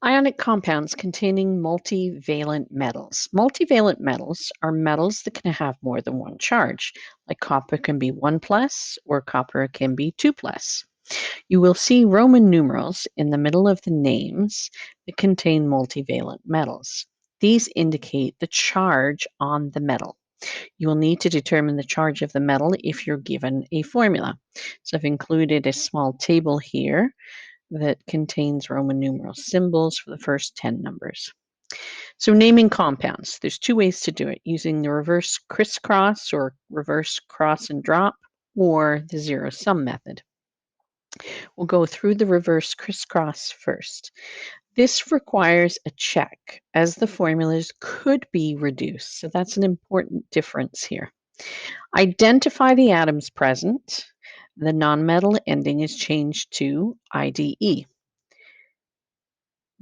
Ionic compounds containing multivalent metals. Multivalent metals are metals that can have more than one charge, like copper can be 1 plus or copper can be 2 plus. You will see Roman numerals in the middle of the names that contain multivalent metals. These indicate the charge on the metal. You will need to determine the charge of the metal if you're given a formula. So I've included a small table here that contains Roman numeral symbols for the first 10 numbers. So naming compounds, there's two ways to do it, using the reverse crisscross or reverse cross and drop, or the zero sum method. We'll go through the reverse crisscross first. This requires a check, as the formulas could be reduced. So that's an important difference here. Identify the atoms present. The nonmetal ending is changed to IDE.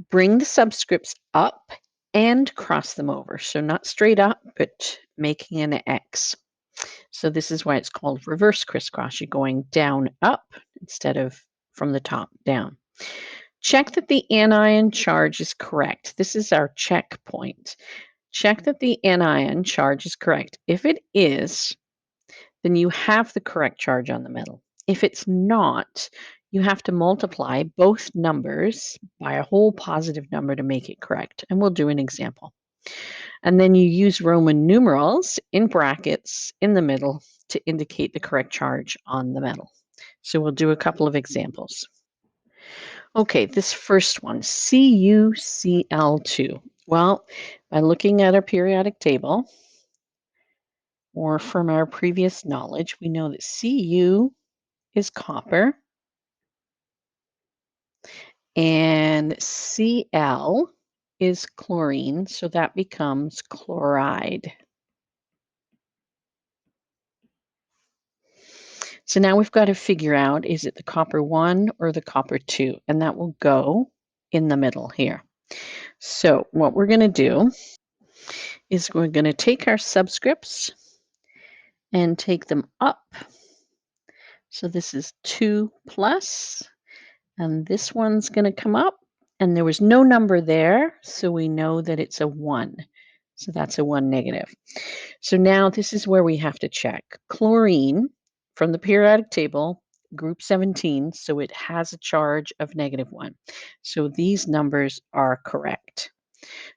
Bring the subscripts up and cross them over. So not straight up, but making an X. So this is why it's called reverse crisscross. You're going down up instead of from the top down. Check that the anion charge is correct. This is our checkpoint. Check that the anion charge is correct. If it is, then you have the correct charge on the metal. If it's not, you have to multiply both numbers by a whole positive number to make it correct. And we'll do an example. And then you use Roman numerals in brackets in the middle to indicate the correct charge on the metal. So we'll do a couple of examples. Okay, this first one, CuCl2. Well, by looking at our periodic table, or from our previous knowledge, we know that Cu is copper, and Cl is chlorine, so that becomes chloride. So now we've got to figure out, is it the copper 1 or the copper 2? And that will go in the middle here. So what we're going to do is we're going to take our subscripts and take them up. So this is 2 plus, and this one's going to come up. And there was no number there, so we know that it's a 1. So that's a 1 negative. So now this is where we have to check. Chlorine from the periodic table, group 17, so it has a charge of -1. So these numbers are correct.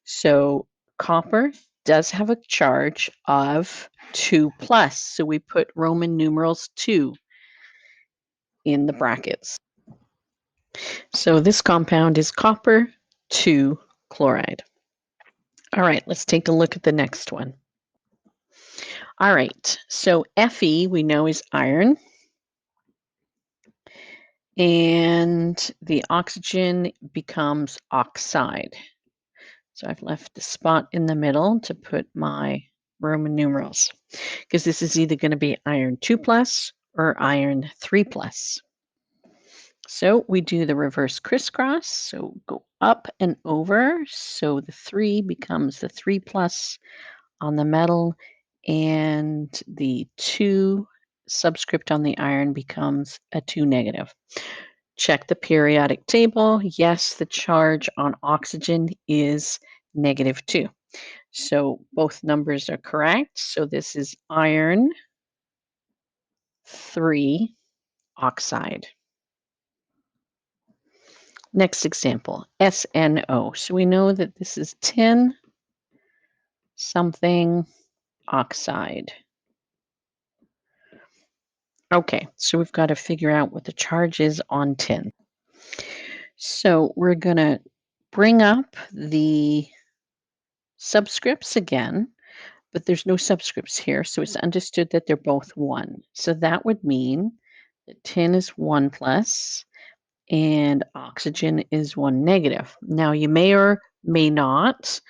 So copper does have a charge of 2 plus, so we put Roman numerals 2 in the brackets. So this compound is copper 2 chloride. All right, let's take a look at the next one. All right, so Fe we know is iron, and the oxygen becomes oxide. So I've left the spot in the middle to put my Roman numerals, because this is either going to be iron 2 plus or iron 3 plus. So we do the reverse crisscross, so go up and over, so the 3 becomes the 3 plus on the metal, and the 2 subscript on the iron becomes a 2 negative. Check the periodic table. Yes, the charge on oxygen is -2. So both numbers are correct. So this is iron 3 oxide. Next example, SNO. So we know that this is tin something oxide. Okay, so we've got to figure out what the charge is on tin. So we're going to bring up the subscripts again, but there's no subscripts here, so it's understood that they're both 1. So that would mean that tin is 1 plus and oxygen is 1 negative. Now you may or may not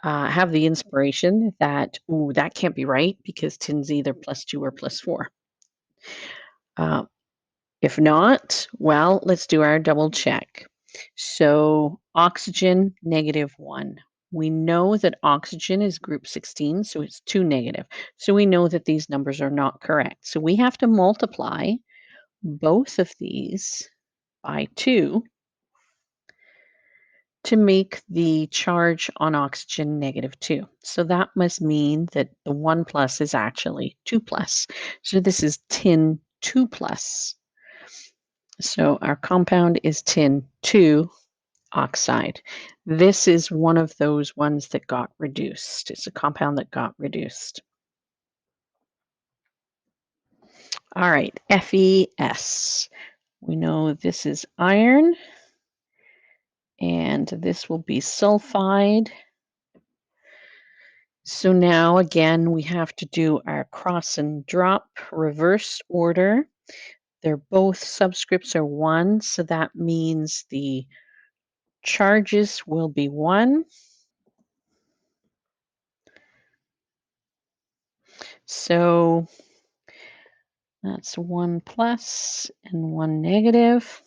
have the inspiration that, ooh, that can't be right because tin's either +2 or +4. If not, well, let's do our double check. So oxygen, -1. We know that oxygen is group 16, so it's 2 negative. So we know that these numbers are not correct. So we have to multiply both of these by 2 to make the charge on oxygen -2. So that must mean that the 1 plus is actually 2 plus. So this is tin 2 plus. So our compound is tin 2 oxide. This is one of those ones that got reduced. It's a compound that got reduced. All right, FeS. We know this is iron, and this will be sulfide. So now again, we have to do our cross and drop reverse order. They're both subscripts are 1, so that means the charges will be 1. So that's 1 plus and 1 negative.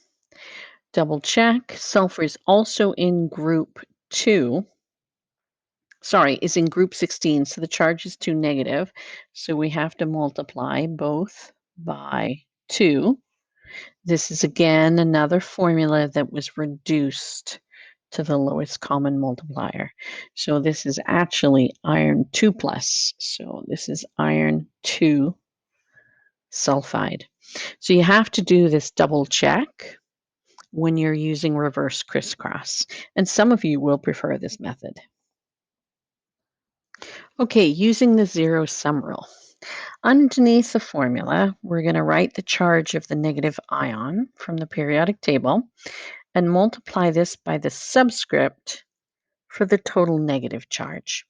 Double check. Sulfur is also in group 2. Sorry, is in group 16, so the charge is 2 negative. So we have to multiply both by 2. This is again another formula that was reduced to the lowest common multiplier. So this is actually iron 2 plus. So this is iron 2 sulfide. So you have to do this double check when you're using reverse crisscross. And some of you will prefer this method. Okay, using the zero sum rule. Underneath the formula, we're going to write the charge of the negative ion from the periodic table and multiply this by the subscript for the total negative charge.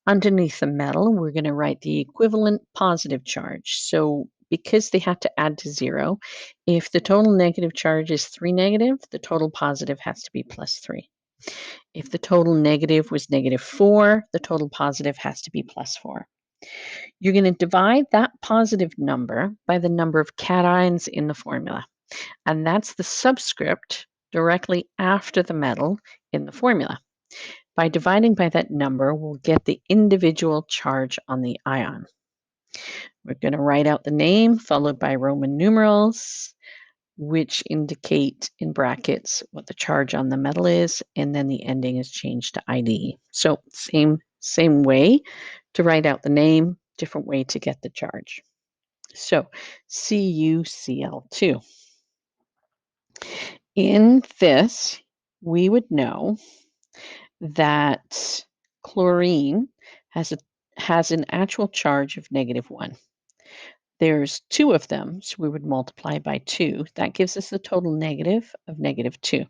Underneath the metal, we're going to write the equivalent positive charge. So because they have to add to 0, if the total negative charge is 3 negative, the total positive has to be plus 3. If the total negative was -4, the total positive has to be plus 4. You're going to divide that positive number by the number of cations in the formula, and that's the subscript directly after the metal in the formula. By dividing by that number, we'll get the individual charge on the ion. We're going to write out the name followed by Roman numerals, which indicate in brackets what the charge on the metal is, and then the ending is changed to ID. So same way to write out the name, different way to get the charge. So CuCl2. In this, we would know that chlorine has an actual charge of -1. There's 2 of them, so we would multiply by 2. That gives us a total negative of -2.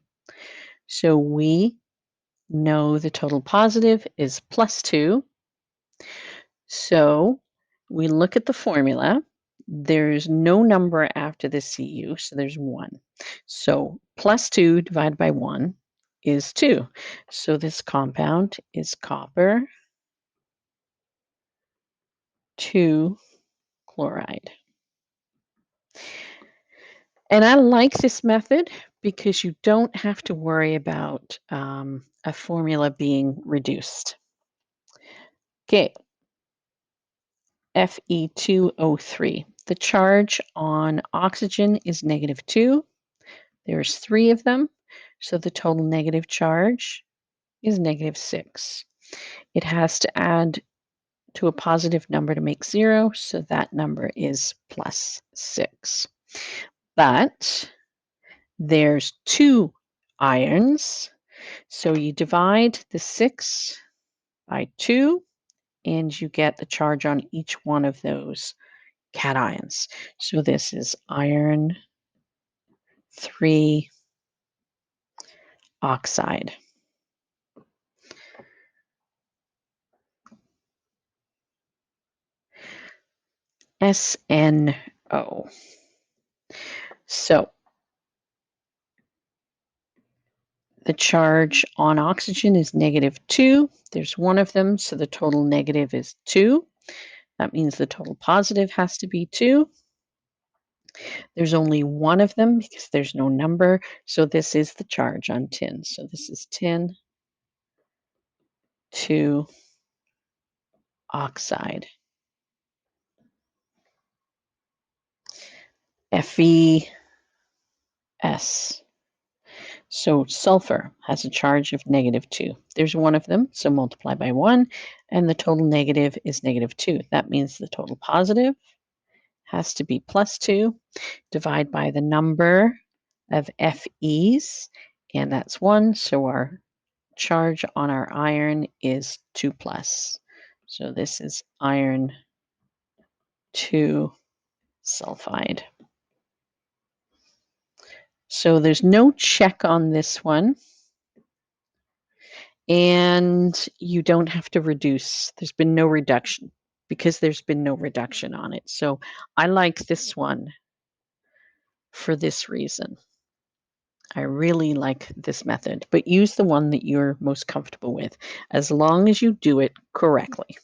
So we know the total positive is +2. So we look at the formula. There's no number after the Cu, so there's 1. So +2 divided by 1 is 2. So this compound is copper 2 chloride. And I like this method because you don't have to worry about a formula being reduced. Okay, Fe2O3. The charge on oxygen is -2. There's 3 of them, so the total negative charge is -6. It has to add to a positive number to make 0, so that number is +6. But there's 2 irons, so you divide the 6 by 2, and you get the charge on each one of those cations. So this is iron 3 oxide. SNO. So the charge on oxygen is -2. There's 1 of them, so the total negative is 2. That means the total positive has to be 2. There's only 1 of them because there's no number, so this is the charge on tin. So this is tin 2 oxide. FeS. So sulfur has a charge of -2. There's one of them, so multiply by 1, and the total negative is -2. That means the total positive has to be +2. Divide by the number of Fe's, and that's 1, so our charge on our iron is 2+. So this is iron 2 sulfide. So there's no check on this one, and you don't have to reduce. There's been no reduction because there's been no reduction on it. So I like this one for this reason. I really like this method, but use the one that you're most comfortable with as long as you do it correctly.